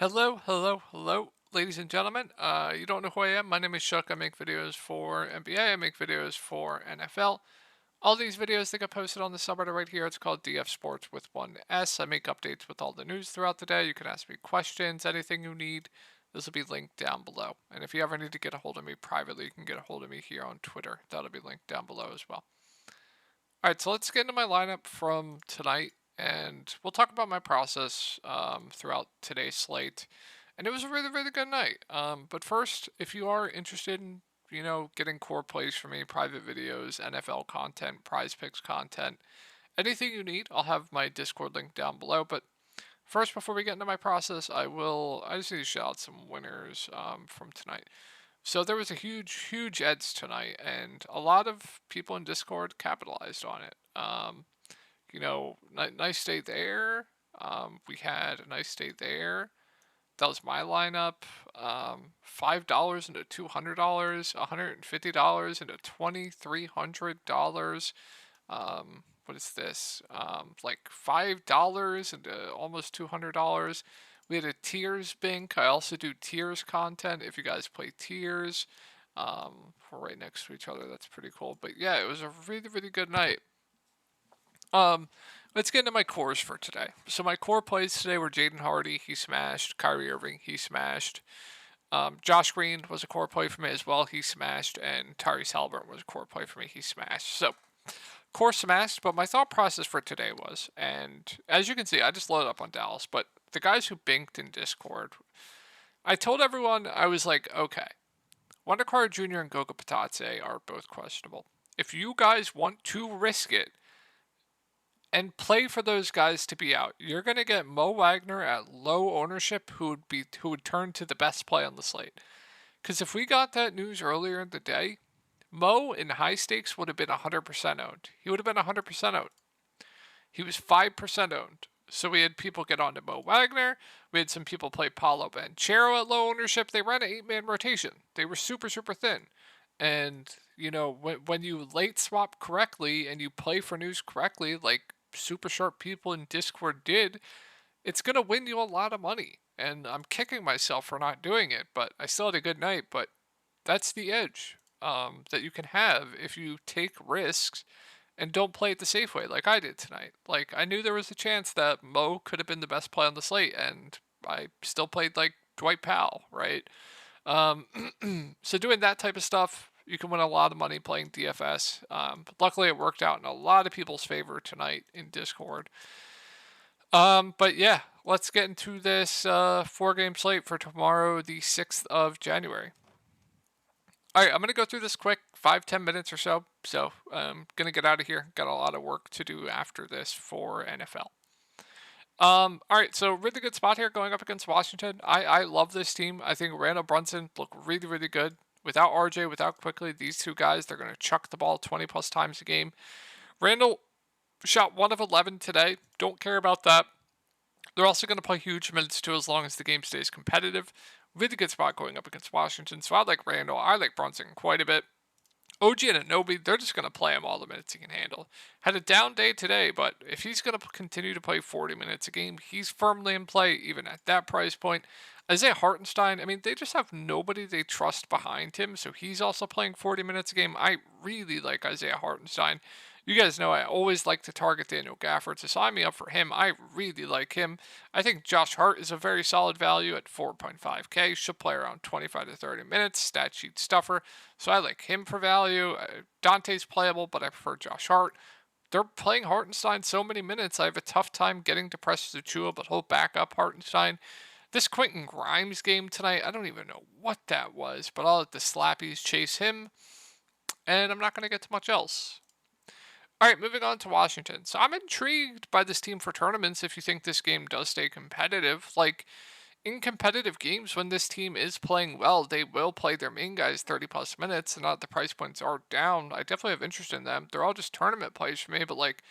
Hello, ladies and gentlemen. You don't know who I am. My name is Chuck. I make videos for NBA. I make videos for NFL. All these videos they get posted on the subreddit right here. It's called DF Sports with one S. I make updates with all the news throughout the day. You can ask me questions, anything you need. This will be linked down below. And if you ever need to get a hold of me privately, you can get a hold of me here on Twitter. That'll be linked down below as well. All right, so let's get into my lineup from tonight, and we'll talk about my process throughout today's slate. And it was a really good night. But first, if you are interested in getting core plays for me, private videos, NFL content, Prize Picks content, anything you need, I'll have my Discord link down below. But first, before we get into my process, I just need to shout out some winners from tonight. So there was a huge edge tonight, and a lot of people in Discord capitalized on it. Nice day there. We had a nice day there. That was my lineup. $5 into $200, $150 into $2,300. What is this? Like $5 into almost $200. We had a tiers bank. I also do tiers content if you guys play tiers. We're right next to each other. That's pretty cool. But yeah, it was a really good night. Um, let's get into my cores for today. So my core plays today were Jaden Hardy, he smashed. Kyrie Irving, he smashed. Josh Green was a core play for me as well, he smashed. And Tyrese Halliburton was a core play for me, he smashed. So core smashed, but my thought process for today was, and as you can see, I just loaded up on Dallas, but the guys who binked in Discord, I told everyone, I was like, okay, Wendell Jr. and Goga Patatse are both questionable. If you guys want to risk it and play for those guys to be out, you're gonna get Mo Wagner at low ownership, who would turn to the best play on the slate. Because if we got that news earlier in the day, Mo in high stakes would have been 100% owned. He would have been 100% owned. He was 5% owned. So we had people get onto Mo Wagner. We had some people play Paulo Banchero at low ownership. They ran an 8-man rotation. They were super thin. And, when you late swap correctly and you play for news correctly, like super sharp people in Discord did, it's going to win you a lot of money. And I'm kicking myself for not doing it, but I still had a good night. But that's the edge that you can have if you take risks and don't play it the safe way like I did tonight. Like, I knew there was a chance that Mo could have been the best play on the slate, and I still played like Dwight Powell, right? Um, so doing that type of stuff, you can win a lot of money playing DFS. But luckily, it worked out in a lot of people's favor tonight in Discord. But yeah, let's get into this 4-game slate for tomorrow, the 6th of January. All right, I'm gonna go through this quick, 5-10 minutes or so. So I'm gonna get out of here. Got a lot of work to do after this for NFL. All right, so really good spot here going up against Washington. I love this team. I think Randall Brunson look really good. Without RJ, without Quickly, these two guys, they're gonna chuck the ball 20 plus times a game. Randall shot 1 of 11 today. Don't care about that. They're also going to play huge minutes too as long as the game stays competitive. Really good spot going up against Washington. So I like Randall. I like Brunson quite a bit. OG and Anobi, they're just going to play him all the minutes he can handle. Had a down day today, but if he's going to continue to play 40 minutes a game, he's firmly in play even at that price point. Isaiah Hartenstein, I mean, they just have nobody they trust behind him, so he's also playing 40 minutes a game. I really like Isaiah Hartenstein. You guys know I always like to target Daniel Gafford, so sign me up for him. I really like him. I think Josh Hart is a very solid value at 4.5K. Should play around 25 to 30 minutes. Stat sheet stuffer. So I like him for value. Dante's playable, but I prefer Josh Hart. They're playing Hartenstein so many minutes, I have a tough time getting to Precious Achiuwa, but he'll back up Hartenstein. This Quentin Grimes game tonight, I don't even know what that was, but I'll let the Slappies chase him, and I'm not going to get to much else. All right, moving on to Washington. So I'm intrigued by this team for tournaments if you think this game does stay competitive. Like, in competitive games, when this team is playing well, they will play their main guys 30 plus minutes, and not the price points are down. I definitely have interest in them. They're all just tournament plays for me, but like,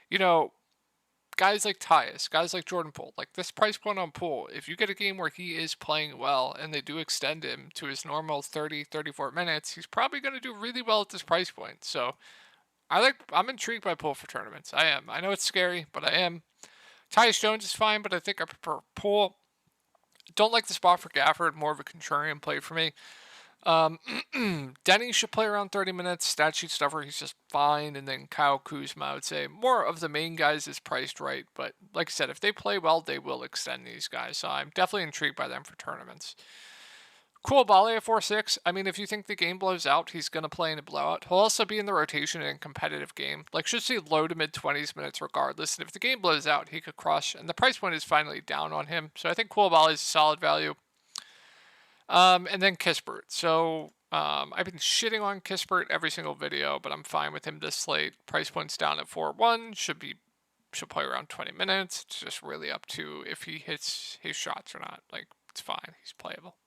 you know, guys like Tyus, guys like Jordan Poole, like this price point on Poole, if you get a game where he is playing well and they do extend him to his normal 30, 34 minutes, he's probably going to do really well at this price point. So I'm intrigued by Poole for tournaments. I am. I know it's scary, but I am. Tyus Jones is fine, but I think I prefer Poole. Don't like the spot for Gafford. More of a contrarian play for me. Denny should play around 30 minutes. Stat sheet stuffer, he's just fine. And then Kyle Kuzma, I would say more of the main guys is priced right. But like I said, if they play well, they will extend these guys. So I'm definitely intrigued by them for tournaments. Koulibaly at 4-6. I mean, if you think the game blows out, he's going to play in a blowout. He'll also be in the rotation in a competitive game. Like, should see low to mid 20s minutes regardless. And if the game blows out, he could crush. And the price point is finally down on him. So I think Koulibaly is a solid value. And then Kispert. So I've been shitting on Kispert every single video, but I'm fine with him this slate. Price point's down at 4-1. Should play around 20 minutes. It's just really up to if he hits his shots or not. Like, it's fine. He's playable.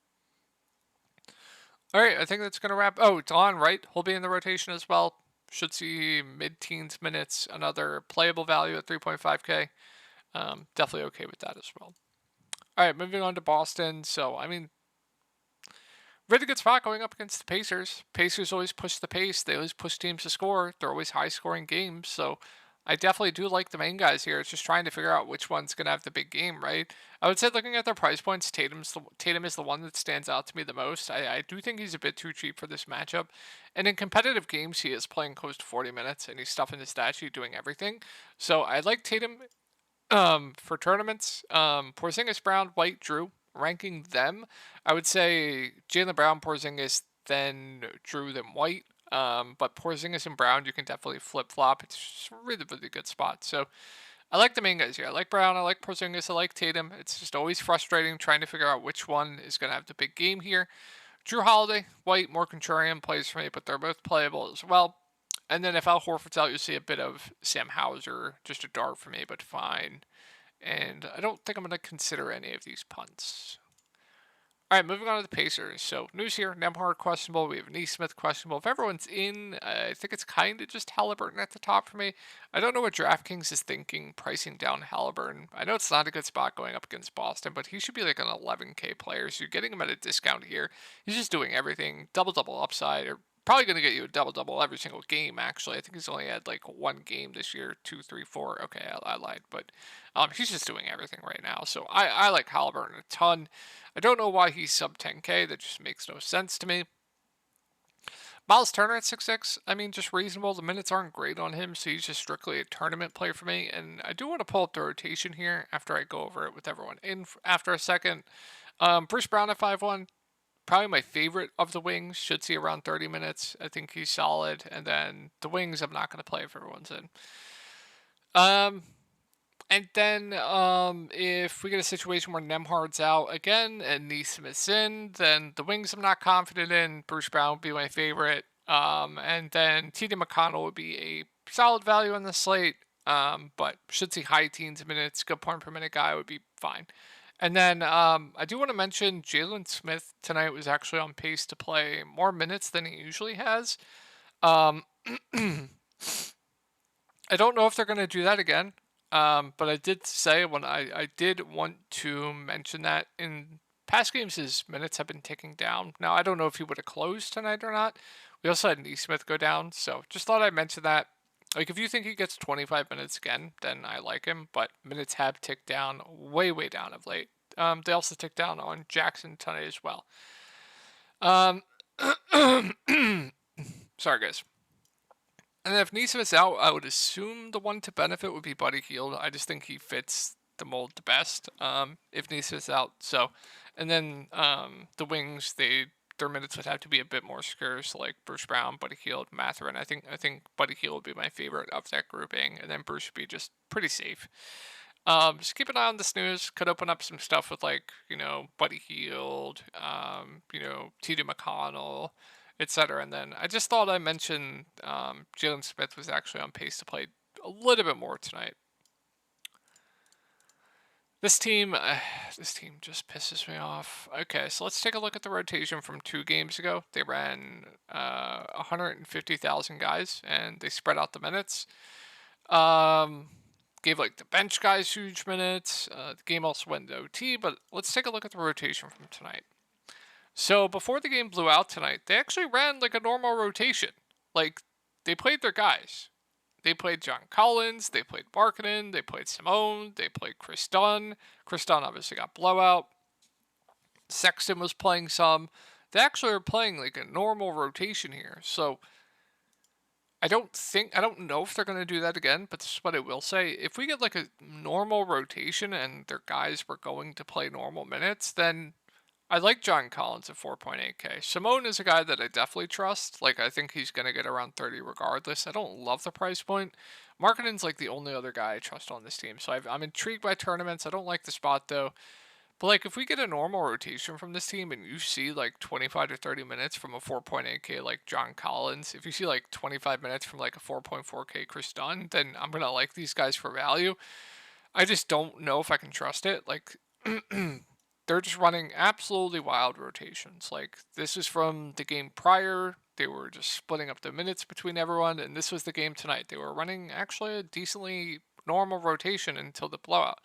All right, I think that's going to wrap. Oh, Don, right? He'll be in the rotation as well. Should see mid-teens minutes. Another playable value at 3.5K. Definitely okay with that as well. All right, moving on to Boston. So, I mean, really good spot going up against the Pacers. Pacers always push the pace. They always push teams to score. They're always high-scoring games. So I definitely do like the main guys here. It's just trying to figure out which one's going to have the big game, right? I would say looking at their price points, Tatum is the one that stands out to me the most. I do think he's a bit too cheap for this matchup. And in competitive games, he is playing close to 40 minutes, and he's stuffing his stat sheet doing everything. So I like Tatum for tournaments. Porzingis, Brown, White, Drew. Ranking them, I would say Jaylen Brown, Porzingis, then Drew, then White. But Porzingis and Brown, you can definitely flip-flop. It's just a really, really good spot. So I like the main guys here. I like Brown. I like Porzingis. I like Tatum. It's just always frustrating trying to figure out which one is going to have the big game here. Drew Holiday, White, more contrarian plays for me, but they're both playable as well. And then if Al Horford's out, you'll see a bit of Sam Hauser. Just a dart for me, but fine. And I don't think I'm going to consider any of these punts. All right, moving on to the Pacers. So news here, Nembhard questionable. We have Nesmith questionable. If everyone's in, I think it's kind of just Halliburton at the top for me. I don't know what Draftkings is thinking pricing down Halliburton. I know it's not a good spot going up against Boston, but he should be like an 11K player. So you're getting him at a discount here. He's just doing everything. Double-double upside, or probably going to get you a double-double every single game, actually. I think he's only had like one game this year, 2, 3, 4. Okay, I lied, but he's just doing everything right now. So I like Halliburton a ton. I don't know why he's sub 10K. That just makes no sense to me. Miles Turner at 6'6". I mean, just reasonable. The minutes aren't great on him, so he's just strictly a tournament play for me. And I do want to pull up the rotation here after I go over it with everyone in after a second. Bruce Brown at 5'1". Probably my favorite of the wings. Should see around 30 minutes. I think he's solid. And then the wings, I'm not going to play if everyone's in. And then if we get a situation where Nembhard's out again and Nesmith's in, then the wings I'm not confident in. Bruce Brown would be my favorite. And then T.J. McConnell would be a solid value on the slate. But should see high teens minutes. Good point per minute guy would be fine. And then I do want to mention Jalen Smith tonight was actually on pace to play more minutes than he usually has. I don't know if they're going to do that again. But I did say when I did want to mention that in past games his minutes have been ticking down. Now I don't know if he would have closed tonight or not. We also had Nesmith go down, so just thought I'd mention that. Like if you think he gets 25 minutes again, then I like him. But minutes have ticked down, way down of late. They also ticked down on Jackson tonight as well. Sorry guys. And if Nesmith's out, I would assume the one to benefit would be Buddy Hield. I just think he fits the mold the best if Nesmith's out. So, and then the wings, their minutes would have to be a bit more scarce, like Bruce Brown, Buddy Hield, Mathurin. I think Buddy Hield would be my favorite of that grouping, and then Bruce would be just pretty safe. Just keep an eye on the snooze. Could open up some stuff with Buddy Hield, T.J. McConnell, etc. And then I just thought I mentioned Jalen Smith was actually on pace to play a little bit more tonight. This team just pisses me off. Okay, so let's take a look at the rotation from 2 games ago. They ran 150,000 guys, and they spread out the minutes. Gave the bench guys huge minutes. The game also went to OT, but let's take a look at the rotation from tonight. So before the game blew out tonight, they actually ran a normal rotation. They played their guys. They played John Collins, they played Markkanen, they played Simone, they played Chris Dunn. Chris Dunn obviously got blowout. Sexton was playing some. They actually are playing like a normal rotation here. So I don't know if they're going to do that again, but this is what I will say. If we get like a normal rotation and their guys were going to play normal minutes, then I like John Collins at 4.8K. Simone is a guy that I definitely trust. Like, I think he's going to get around 30 regardless. I don't love the price point. Markkanen's like the only other guy I trust on this team. So I'm intrigued by tournaments. I don't like the spot though. But like, if we get a normal rotation from this team and you see like 25 to 30 minutes from a 4.8K like John Collins, if you see like 25 minutes from like a 4.4K Chris Dunn, then I'm going to like these guys for value. I just don't know if I can trust it. Like, they're just running absolutely wild rotations. Like, this is from the game prior. They were just splitting up the minutes between everyone, and this was the game tonight. They were running actually a decently normal rotation until the blowout.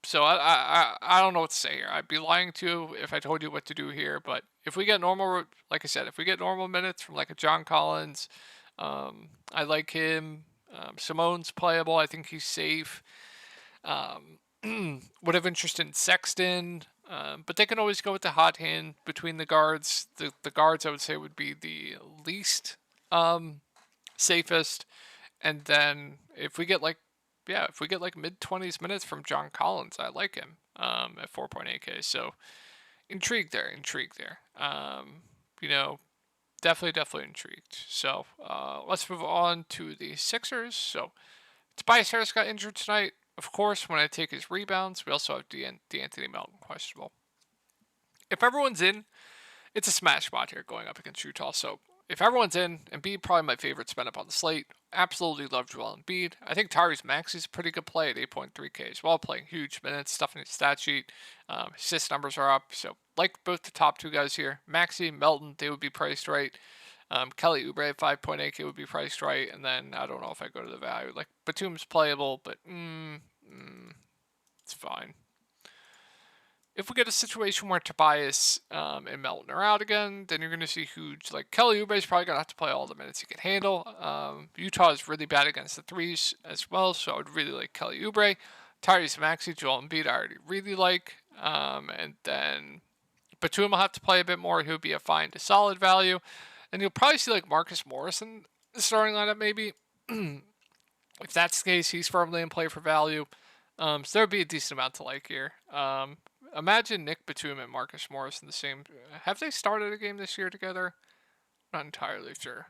So I don't know what to say here. I'd be lying to you if I told you what to do here. But if we get normal, like I said, if we get normal minutes from like a John Collins, I like him. Simone's playable. I think he's safe. Would have interest in Sexton, but they can always go with the hot hand between the guards. The guards I would say would be the least safest, and then if we get like mid-20s minutes from John Collins, I like him at 4.8K. So intrigued there, you know, definitely intrigued. So let's move on to the Sixers. So Tobias Harris got injured tonight. Of course, when I take his rebounds, we also have DeAnthony Melton questionable. If everyone's in, it's a smash spot here going up against Utah. So if everyone's in, Embiid probably my favorite spin up on the slate. Absolutely love Joel Embiid. I think Tyrese Maxey's a pretty good play at 8.3K as well, playing huge minutes, stuff in his stat sheet. Assist numbers are up. So like both the top two guys here, Maxey, Melton, they would be priced right. Kelly Oubre at 5.8K would be priced right, and then I don't know if I go to the value. Like Batum's playable, but it's fine. If we get a situation where Tobias and Melton are out again, then you're going to see huge. Like Kelly Oubre is probably going to have to play all the minutes he can handle. Utah is really bad against the threes as well, so I would really like Kelly Oubre. Tyrese Maxey, Joel Embiid, I already really like. And then Batum will have to play a bit more. He'll be a fine to solid value. And you'll probably see like Marcus Morris in the starting lineup maybe. If that's the case, he's firmly in play for value. So there would be a decent amount to like here. Imagine Nick Batum and Marcus Morris in the same. Have they started a game this year together? Not entirely sure.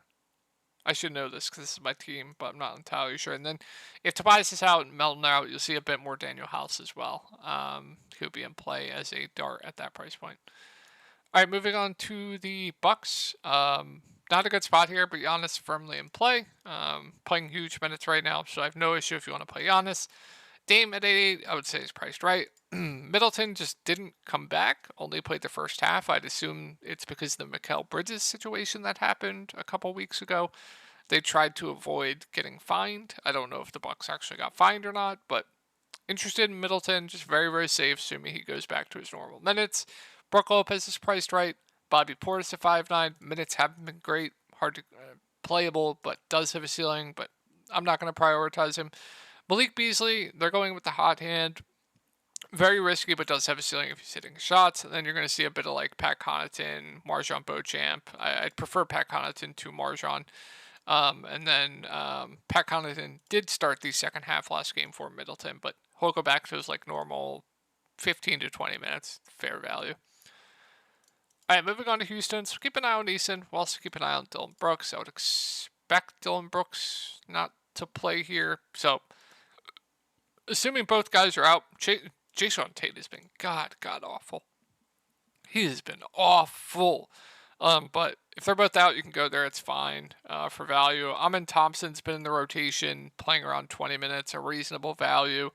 I should know this because this is my team, but I'm not entirely sure. And then if Tobias is out and Melton out, you'll see a bit more Daniel House as well. He'll be in play as a dart at that price point. All right, moving on to the Bucks. Not a good spot here, but Giannis firmly in play. Playing huge minutes right now, so I have no issue if you want to play Giannis. Dame at 8.8, I would say is priced right. Middleton just didn't come back, only played the first half. I'd assume it's because of the Mikal Bridges situation that happened a couple weeks ago. They tried to avoid getting fined. I don't know if the Bucks actually got fined or not, but interested in Middleton, just very, very safe, assuming he goes back to his normal minutes. Brook Lopez is priced right. Bobby Portis at 5.9. Minutes haven't been great, hard to playable, but does have a ceiling, but I'm not going to prioritize him. Malik Beasley, they're going with the hot hand. Very risky, but does have a ceiling if he's hitting shots. And then you're going to see a bit of like Pat Connaughton, Marjon Beauchamp. I'd prefer Pat Connaughton to Marjon. And then Pat Connaughton did start the second half last game for Middleton, but he'll go back to his like normal 15 to 20 minutes, fair value. All right, moving on to Houston. So keep an eye on Eason. We'll also keep an eye on Dillon Brooks. I would expect Dillon Brooks not to play here. So assuming both guys are out, Jason Tate has been god awful. He has been awful. But if they're both out, you can go there. It's fine for value. Amen Thompson's been in the rotation, playing around 20 minutes, a reasonable value.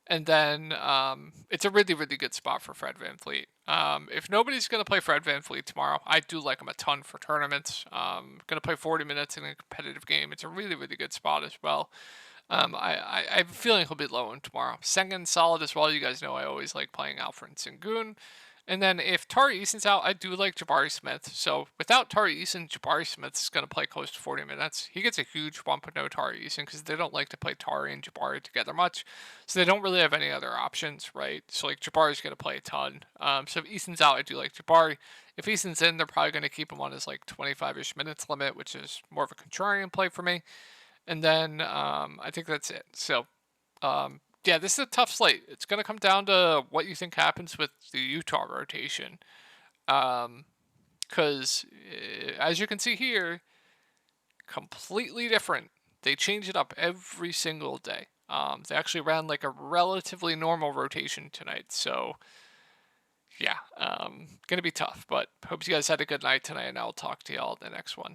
And then it's a really, really good spot for Fred VanVleet. If nobody's going to play Fred VanVleet tomorrow, I do like him a ton for tournaments. Going to play 40 minutes in a competitive game. It's a really, really good spot as well. I have a feeling he'll be low in tomorrow. Sengun solid as well. You guys know I always like playing Alfred Sengun. And then if Tari Eason's out, I do like Jabari Smith. So without Tari Eason, Jabari Smith's going to play close to 40 minutes. He gets a huge bump with no Tari Eason because they don't like to play Tari and Jabari together much. So they don't really have any other options, right? So like Jabari's going to play a ton. So if Eason's out, I do like Jabari. If Eason's in, they're probably going to keep him on his like 25-ish minutes limit, which is more of a contrarian play for me. And then I think that's it. So yeah, this is a tough slate. It's going to come down to what you think happens with the Utah rotation. Because as you can see here, completely different. They change it up every single day. They actually ran like a relatively normal rotation tonight. So yeah, gonna be tough. But hope you guys had a good night tonight, and I'll talk to y'all in the next one.